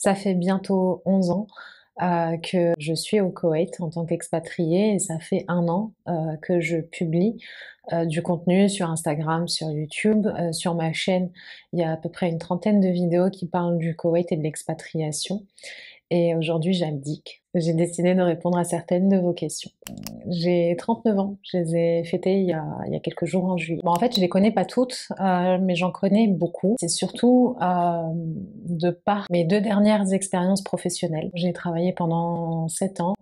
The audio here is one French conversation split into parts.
Ça fait bientôt 11 ans que je suis au Koweït en tant qu'expatriée et ça fait 1 an que je publie du contenu sur Instagram, sur YouTube. Sur ma chaîne, il y a à peu près une trentaine de vidéos qui parlent du Koweït et de l'expatriation. Et aujourd'hui, j'abdique. J'ai décidé de répondre à certaines de vos questions. J'ai 39 ans, je les ai fêtées il y a quelques jours en juillet. Bon, en fait, je les connais pas toutes, mais j'en connais beaucoup. C'est surtout de par mes 2 dernières expériences professionnelles. J'ai travaillé pendant 7 ans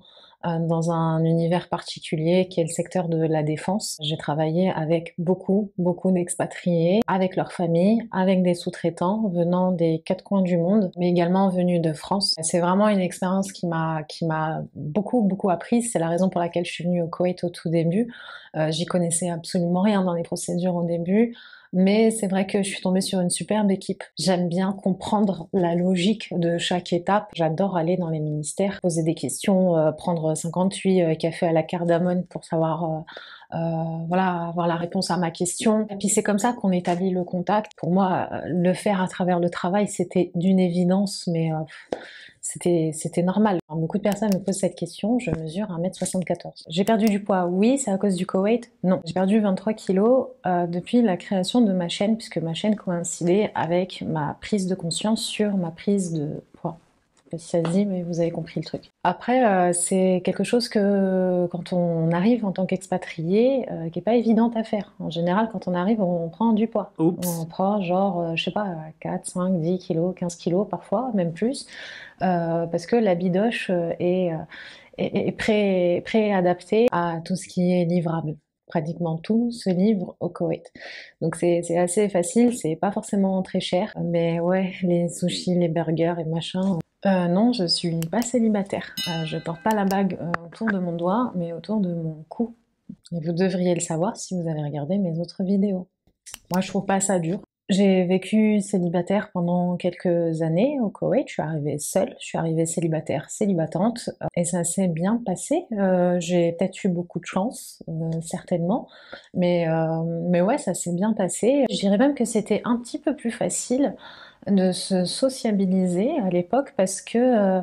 dans un univers particulier qui est le secteur de la défense. J'ai travaillé avec beaucoup d'expatriés, avec leurs familles, avec des sous-traitants venant des 4 coins du monde, mais également venus de France. C'est vraiment une expérience qui m'a beaucoup appris. C'est la raison pour laquelle je suis venue au Koweït au tout début. J'y connaissais absolument rien dans les procédures au début. Mais c'est vrai que je suis tombée sur une superbe équipe. J'aime bien comprendre la logique de chaque étape. J'adore aller dans les ministères, poser des questions, prendre 58 cafés à la cardamone pour savoir, voilà, avoir la réponse à ma question. Et puis c'est comme ça qu'on établit le contact. Pour moi, le faire à travers le travail, c'était d'une évidence, mais c'était normal. Alors, beaucoup de personnes me posent cette question, je mesure 1m74. J'ai perdu du poids, oui, c'est à cause du Koweït? Non. J'ai perdu 23 kilos depuis la création de ma chaîne, puisque ma chaîne coïncidait avec ma prise de conscience sur ma prise de poids. Je sais pas si ça se dit, mais vous avez compris le truc. Après, c'est quelque chose que quand on arrive en tant qu'expatrié, qui est pas évidente à faire. En général, quand on arrive, on prend du poids. On Oups. prend genre, je sais pas, 4, 5, 10 kilos, 15 kilos parfois, même plus, parce que la bidoche est pré-adaptée à tout ce qui est livrable. Pratiquement tout se livre au Koweït. Donc c'est assez facile, c'est pas forcément très cher, mais ouais, les sushis, les burgers et machin. Non, je suis pas célibataire. Je porte pas la bague autour de mon doigt, mais autour de mon cou. Et vous devriez le savoir si vous avez regardé mes autres vidéos. Moi, je trouve pas ça dur. J'ai vécu célibataire pendant quelques années au Koweït. Je suis arrivée seule, je suis arrivée célibataire, célibatante, et ça s'est bien passé. J'ai peut-être eu beaucoup de chance, certainement, mais ouais, ça s'est bien passé. Je dirais même que c'était un petit peu plus facile de se sociabiliser à l'époque parce que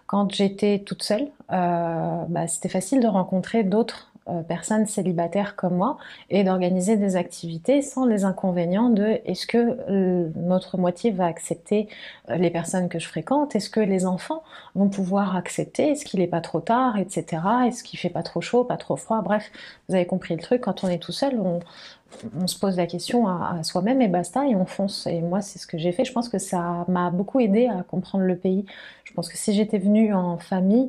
quand j'étais toute seule, bah, c'était facile de rencontrer d'autres personnes célibataires comme moi et d'organiser des activités sans les inconvénients de est-ce que notre moitié va accepter les personnes que je fréquente, est-ce que les enfants vont pouvoir accepter, est-ce qu'il n'est pas trop tard, etc. Est-ce qu'il fait pas trop chaud, pas trop froid, bref, vous avez compris le truc, quand on est tout seul, on se pose la question à soi-même et basta, et on fonce. Et moi, c'est ce que j'ai fait. Je pense que ça m'a beaucoup aidé à comprendre le pays. Je pense que si j'étais venue en famille,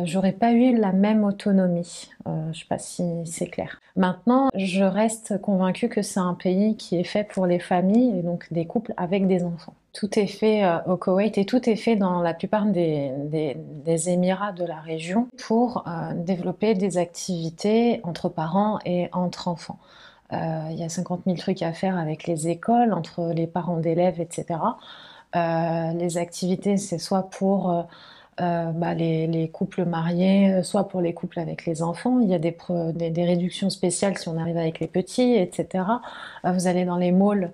j'aurais pas eu la même autonomie. Je sais pas si c'est clair. Maintenant, je reste convaincue que c'est un pays qui est fait pour les familles et donc des couples avec des enfants. Tout est fait au Koweït et tout est fait dans la plupart des Émirats de la région pour développer des activités entre parents et entre enfants. Il y a 50 000 trucs à faire avec les écoles, entre les parents d'élèves, etc. Les activités, c'est soit pour bah, les couples mariés, soit pour les couples avec les enfants. Il y a des réductions spéciales si on arrive avec les petits, etc. Vous allez dans les malls,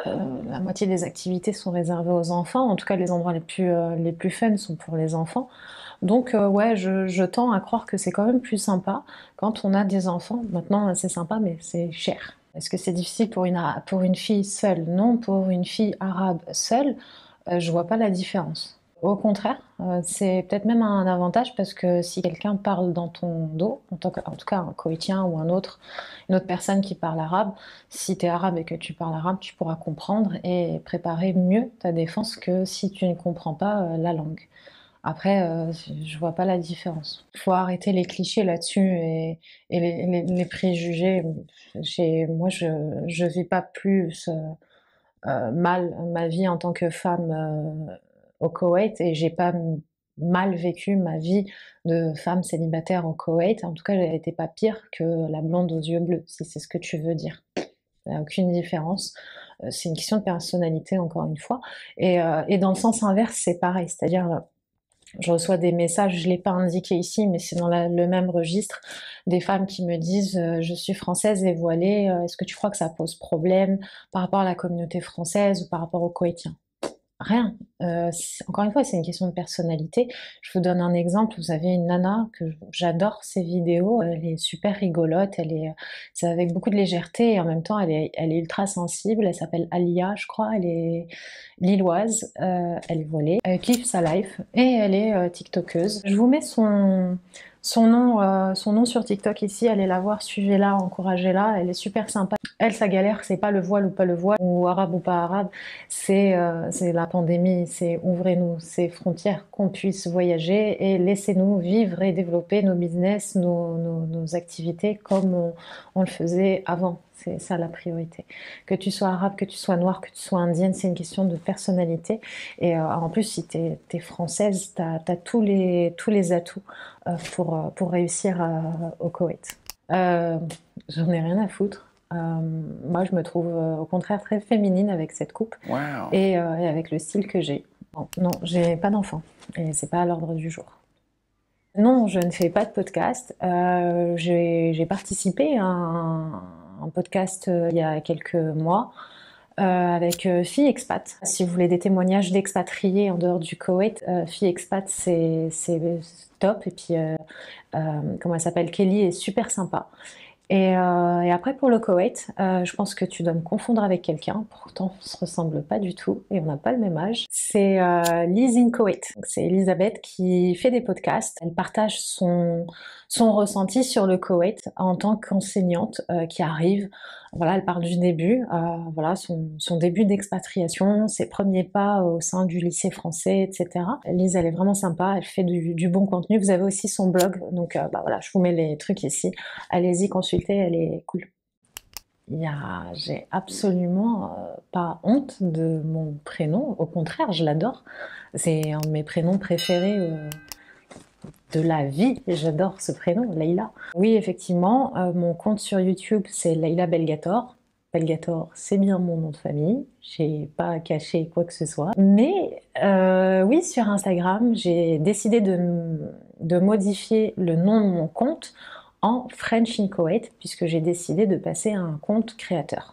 la moitié des activités sont réservées aux enfants. En tout cas, les endroits les plus fun sont pour les enfants. Donc ouais, je tends à croire que c'est quand même plus sympa quand on a des enfants. Maintenant, c'est sympa, mais c'est cher. Est-ce que c'est difficile pour une fille seule? Non, pour une fille arabe seule, je vois pas la différence. Au contraire, c'est peut-être même un avantage parce que si quelqu'un parle dans ton dos, en tout cas un Koweïtien ou une autre personne qui parle arabe, si tu es arabe et que tu parles arabe, tu pourras comprendre et préparer mieux ta défense que si tu ne comprends pas la langue. Après, je vois pas la différence. Il faut arrêter les clichés là-dessus et les préjugés. Moi, je vis pas plus mal ma vie en tant que femme au Koweït et j'ai pas mal vécu ma vie de femme célibataire au Koweït. En tout cas, elle n'était pas pire que la blonde aux yeux bleus, si c'est ce que tu veux dire. Il n'y a aucune différence. C'est une question de personnalité, encore une fois. Et dans le sens inverse, c'est pareil. C'est-à-dire, je reçois des messages, je ne l'ai pas indiqué ici, mais c'est dans le même registre, des femmes qui me disent je suis française et voilée, est-ce que tu crois que ça pose problème par rapport à la communauté française ou par rapport aux Koweïtiens? Rien. Encore une fois, c'est une question de personnalité. Je vous donne un exemple. Vous avez une nana que j'adore ses vidéos. Elle est super rigolote. C'est avec beaucoup de légèreté et en même temps, elle est ultra sensible. Elle s'appelle Alia, je crois. Elle est lilloise. Elle est voilée. Elle kiffe sa life et elle est TikTokeuse. Je vous mets son nom sur TikTok ici. Allez la voir, suivez-la, encouragez-la. Elle est super sympa. Elle, sa galère, c'est pas le voile ou pas le voile, ou arabe ou pas arabe, c'est la pandémie, c'est ouvrez-nous ces frontières, qu'on puisse voyager et laissez-nous vivre et développer nos business, nos activités comme on le faisait avant. C'est ça la priorité. Que tu sois arabe, que tu sois noire, que tu sois indienne, c'est une question de personnalité. Et en plus, si t'es française, t'as tous les atouts pour réussir au Koweït. Euh, J'en ai rien à foutre. Moi, je me trouve au contraire très féminine avec cette coupe Wow. et avec le style que j'ai. Bon, non, j'ai pas d'enfant et c'est pas à l'ordre du jour. Non, je ne fais pas de podcast. J'ai participé à un podcast il y a quelques mois avec Filles Expat. Si vous voulez des témoignages d'expatriés en dehors du Koweït, Filles Expat, c'est top. Et puis, comment elle s'appelle? Kelly est super sympa. Et après pour le Koweït, je pense que tu dois me confondre avec quelqu'un, pourtant on se ressemble pas du tout et on n'a pas le même âge. C'est Liz in Koweït. Donc, c'est Elisabeth qui fait des podcasts. Elle partage son ressenti sur le Koweït en tant qu'enseignante qui arrive. Voilà, elle parle du début, voilà son début d'expatriation, ses premiers pas au sein du lycée français, etc. Lise, elle est vraiment sympa, elle fait du bon contenu. Vous avez aussi son blog, donc bah voilà, je vous mets les trucs ici. Allez-y, consultez, elle est cool. J'ai absolument pas honte de mon prénom, au contraire, je l'adore. C'est un de mes prénoms préférés de la vie, j'adore ce prénom, Leïla. Oui, effectivement, mon compte sur YouTube, c'est Leïla Belgator. Belgator, c'est bien mon nom de famille, j'ai pas caché quoi que ce soit. Mais oui, sur Instagram, j'ai décidé de modifier le nom de mon compte en French in Kuwait, puisque j'ai décidé de passer à un compte créateur.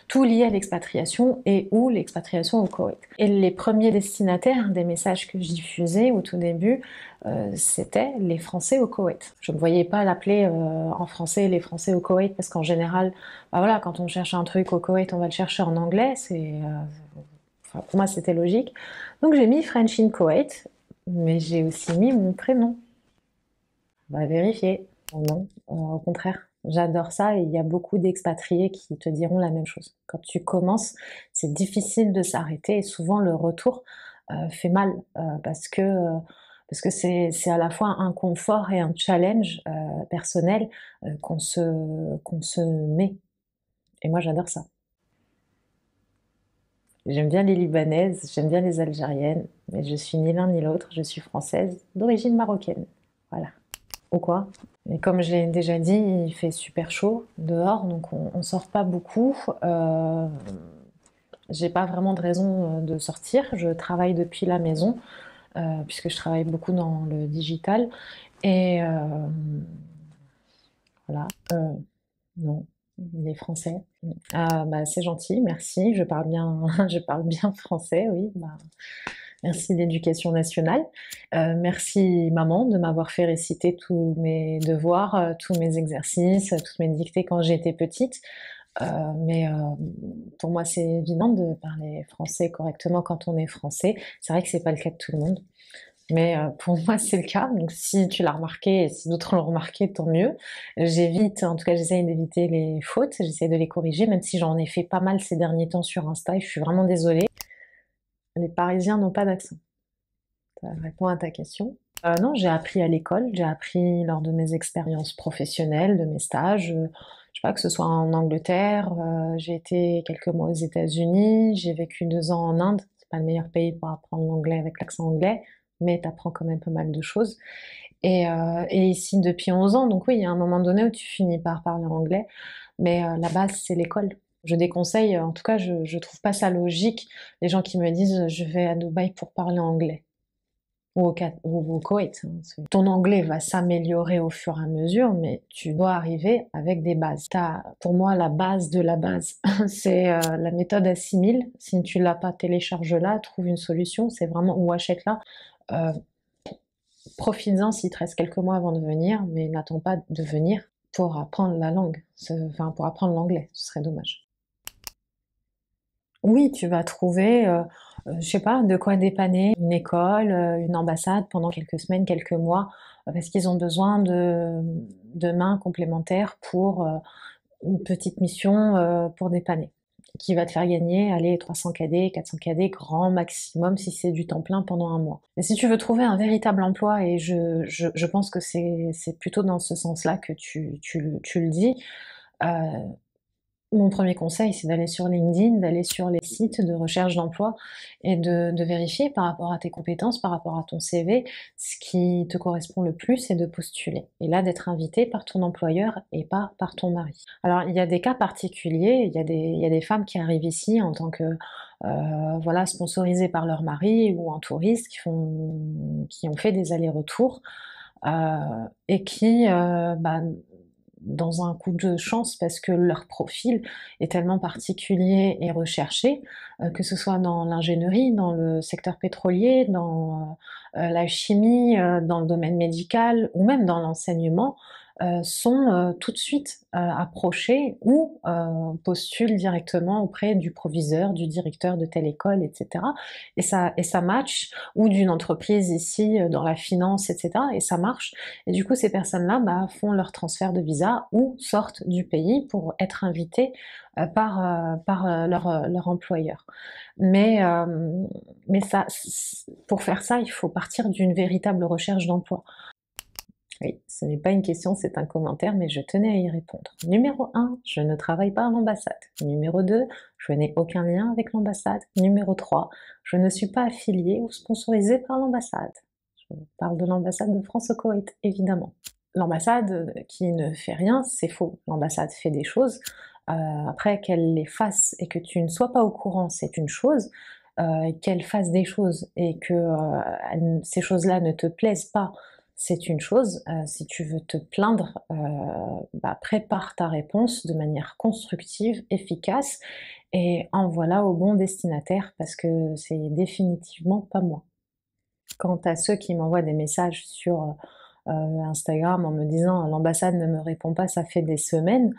Tout lié à l'expatriation et ou l'expatriation au Koweït. Et les premiers destinataires des messages que je diffusais au tout début, c'était les Français au Koweït. Je ne voyais pas l'appeler en français les Français au Koweït parce qu'en général, bah voilà, quand on cherche un truc au Koweït, on va le chercher en anglais. Enfin, pour moi, c'était logique. Donc j'ai mis French in Koweït, mais j'ai aussi mis mon prénom. On va vérifier. Non, au contraire, j'adore ça et il y a beaucoup d'expatriés qui te diront la même chose. Quand tu commences, c'est difficile de s'arrêter et souvent le retour fait mal parce que c'est à la fois un confort et un challenge personnel qu'on se met. Et moi, j'adore ça. J'aime bien les Libanaises, j'aime bien les Algériennes, mais je suis ni l'un ni l'autre, je suis française d'origine marocaine. Voilà. Ou quoi? Et comme je l'ai déjà dit, il fait super chaud dehors, donc on sort pas beaucoup. J'ai pas vraiment de raison de sortir. Je travaille depuis la maison, puisque je travaille beaucoup dans le digital. Et voilà. Non, il est français. Ah, bah, c'est gentil, merci. Je parle bien, je parle bien français, oui. Bah, merci l'éducation nationale. Merci maman de m'avoir fait réciter tous mes devoirs, tous mes exercices, toutes mes dictées quand j'étais petite. Mais pour moi, c'est évident de parler français correctement quand on est français. C'est vrai que c'est pas le cas de tout le monde. Mais pour moi, c'est le cas. Donc, si tu l'as remarqué et si d'autres l'ont remarqué, tant mieux. J'évite, en tout cas, j'essaye d'éviter les fautes. J'essaie de les corriger, même si j'en ai fait pas mal ces derniers temps sur Insta. Et je suis vraiment désolée. Les Parisiens n'ont pas d'accent. Ça répond à ta question. Non, j'ai appris à l'école, j'ai appris lors de mes expériences professionnelles, de mes stages, je sais pas, que ce soit en Angleterre, j'ai été quelques mois aux États-Unis, j'ai vécu 2 ans en Inde. C'est pas le meilleur pays pour apprendre l'anglais avec l'accent anglais, mais t'apprends quand même pas mal de choses. Et ici depuis 11 ans, donc oui, il y a un moment donné où tu finis par parler anglais, mais la base, c'est l'école. Je déconseille, en tout cas, je trouve pas ça logique, les gens qui me disent je vais à Dubaï pour parler anglais. ou au Koweït, hein. Ton anglais va s'améliorer au fur et à mesure, mais tu dois arriver avec des bases. Pour moi, la base de la base, c'est la méthode Assimile. Si tu l'as pas, télécharge-la, trouve une solution. C'est vraiment, ou achète-la. Euh, Profites-en s'il te reste quelques mois avant de venir, mais n'attends pas de venir pour apprendre la langue. Enfin, pour apprendre l'anglais, ce serait dommage. Oui, tu vas trouver, je sais pas, de quoi dépanner une école, une ambassade pendant quelques semaines, quelques mois, parce qu'ils ont besoin de mains complémentaires pour une petite mission pour dépanner, qui va te faire gagner, allez, 300 KD, 400 KD, grand maximum si c'est du temps plein pendant un mois. Et si tu veux trouver un véritable emploi, et je pense que c'est plutôt dans ce sens-là que tu le dis, euh, mon premier conseil, c'est d'aller sur LinkedIn, d'aller sur les sites de recherche d'emploi et de vérifier par rapport à tes compétences, par rapport à ton CV, ce qui te correspond le plus et de postuler. Et là, d'être invité par ton employeur et pas par ton mari. Alors, il y a des cas particuliers, il y a des femmes qui arrivent ici en tant que voilà, sponsorisées par leur mari ou en touriste qui ont fait des allers-retours et qui, dans un coup de chance parce que leur profil est tellement particulier et recherché, que ce soit dans l'ingénierie, dans le secteur pétrolier, dans la chimie, dans le domaine médical ou même dans l'enseignement, sont tout de suite approchés ou postulent directement auprès du proviseur, du directeur de telle école, etc. Et ça match, ou d'une entreprise ici dans la finance, etc. Et ça marche. Et du coup, ces personnes-là font leur transfert de visa ou sortent du pays pour être invitées par leur employeur. Mais, euh, mais ça, pour faire ça, il faut partir d'une véritable recherche d'emploi. Oui, ce n'est pas une question, c'est un commentaire, mais je tenais à y répondre. Numéro 1, je ne travaille pas à l'ambassade. Numéro 2, je n'ai aucun lien avec l'ambassade. Numéro 3, je ne suis pas affiliée ou sponsorisée par l'ambassade. Je parle de l'ambassade de France au Koweït, évidemment. L'ambassade qui ne fait rien, c'est faux. L'ambassade fait des choses. Après, qu'elle les fasse et que tu ne sois pas au courant, c'est une chose. Qu'elle fasse des choses et que ces choses-là ne te plaisent pas, c'est une chose. Si tu veux te plaindre, prépare ta réponse de manière constructive, efficace, et envoie-la au bon destinataire parce que c'est définitivement pas moi. Quant à ceux qui m'envoient des messages sur Instagram en me disant l'ambassade ne me répond pas, ça fait des semaines,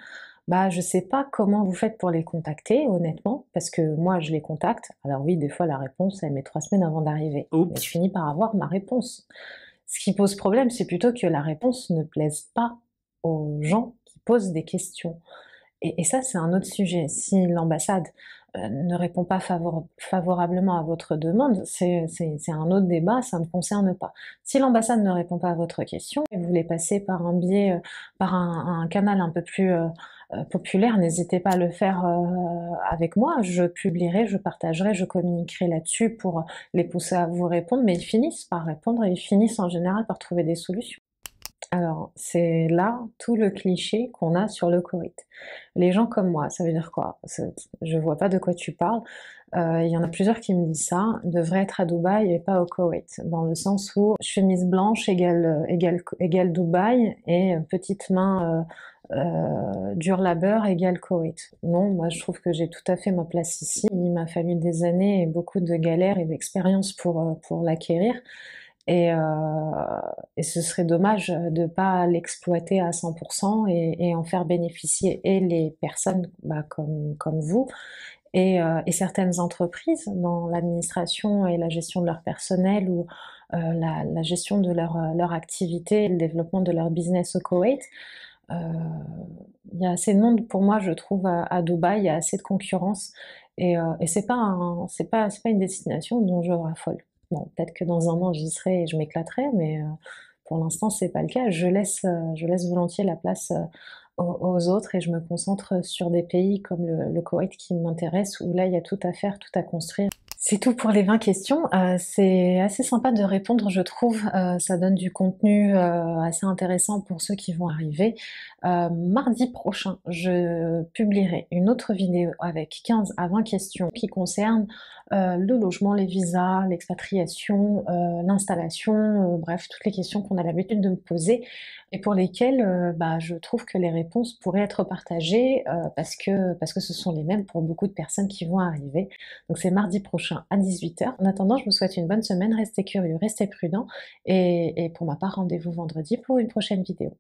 je sais pas comment vous faites pour les contacter, honnêtement, parce que moi je les contacte. Alors oui, des fois la réponse elle met 3 semaines avant d'arriver, mais je finis par avoir ma réponse. Ce qui pose problème, c'est plutôt que la réponse ne plaise pas aux gens qui posent des questions. Et ça, c'est un autre sujet. Si l'ambassade ne répond pas favorablement à votre demande, c'est un autre débat, ça ne me concerne pas. Si l'ambassade ne répond pas à votre question et vous voulez passer par un biais, par un canal un peu plus populaire, n'hésitez pas à le faire avec moi. Je publierai, je partagerai, je communiquerai là-dessus pour les pousser à vous répondre, mais ils finissent par répondre et ils finissent en général par trouver des solutions. Alors, c'est là tout le cliché qu'on a sur le Koweït. Les gens comme moi, ça veut dire quoi? Je vois pas de quoi tu parles. Il y en a plusieurs qui me disent ça, devraient être à Dubaï et pas au Koweït, dans le sens où chemise blanche égale Dubaï et petite main dur labeur égale Koweït. Non, moi je trouve que j'ai tout à fait ma place ici. Il m'a fallu des années et beaucoup de galères et d'expérience pour l'acquérir. Et, et ce serait dommage de ne pas l'exploiter à 100% et en faire bénéficier et les personnes comme vous et certaines entreprises dans l'administration et la gestion de leur personnel ou la gestion de leur activité et le développement de leur business au Koweït. Euh, il y a assez de monde pour moi, je trouve, à Dubaï, il y a assez de concurrence et c'est pas une destination dont je raffole. Bon, peut-être que dans un an j'y serai et je m'éclaterai, mais pour l'instant c'est pas le cas. Je laisse volontiers la place aux autres et je me concentre sur des pays comme le Koweït qui m'intéresse, où là il y a tout à faire, tout à construire. C'est tout pour les 20 questions. C'est assez sympa de répondre, je trouve. Ça donne du contenu assez intéressant pour ceux qui vont arriver. Mardi prochain, je publierai une autre vidéo avec 15 à 20 questions qui concernent le logement, les visas, l'expatriation, l'installation, bref, toutes les questions qu'on a l'habitude de me poser et pour lesquelles bah, je trouve que les réponses pourraient être partagées parce que ce sont les mêmes pour beaucoup de personnes qui vont arriver. Donc c'est mardi prochain à 18h. En attendant, je vous souhaite une bonne semaine, restez curieux, restez prudents et pour ma part, rendez-vous vendredi pour une prochaine vidéo.